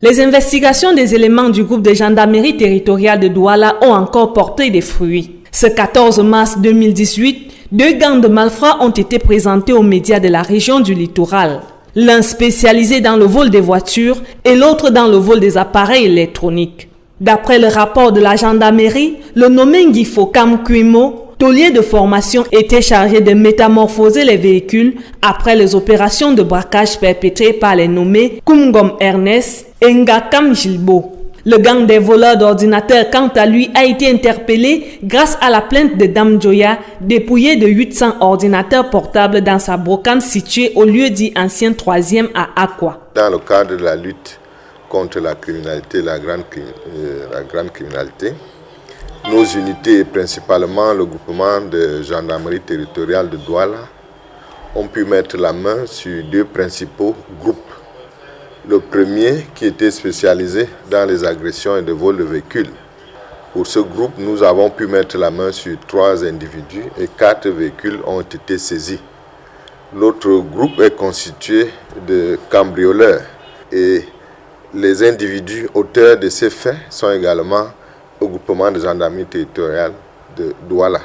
Les investigations des éléments du groupe de gendarmerie territoriale de Douala ont encore porté des fruits. Ce 14 mars 2018, 2 gangs de malfrats ont été présentés aux médias de la région du littoral. L'un spécialisé dans le vol des voitures et l'autre dans le vol des appareils électroniques. D'après le rapport de la gendarmerie, le nommé Ngifo Kamkuimo, taulier de formation, était chargé de métamorphoser les véhicules après les opérations de braquage perpétrées par les nommés Kumgom Ernest et Ngakam Gilbo. Le gang des voleurs d'ordinateurs, quant à lui, a été interpellé grâce à la plainte de Dame Joya, dépouillée de 800 ordinateurs portables dans sa brocante située au lieu dit ancien 3e à Akwa. Dans le cadre de la lutte contre la criminalité, la grande criminalité, nos unités, principalement le groupement de gendarmerie territoriale de Douala, ont pu mettre la main sur 2 principaux groupes. Le premier qui était spécialisé dans les agressions et le vol de véhicules. Pour ce groupe, nous avons pu mettre la main sur 3 individus et 4 véhicules ont été saisis. L'autre groupe est constitué de cambrioleurs et les individus auteurs de ces faits sont également au groupement de gendarmerie territoriale de Douala.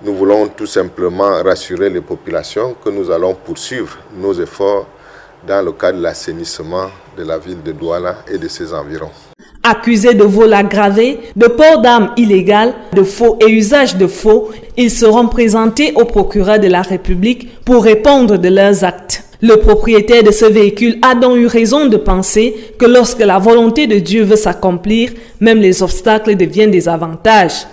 Nous voulons tout simplement rassurer les populations que nous allons poursuivre nos efforts dans le cadre de l'assainissement de la ville de Douala et de ses environs. Accusés de vol aggravé, de port d'armes illégales, de faux et usage de faux, ils seront présentés au procureur de la République pour répondre de leurs actes. Le propriétaire de ce véhicule a donc eu raison de penser que lorsque la volonté de Dieu veut s'accomplir, même les obstacles deviennent des avantages.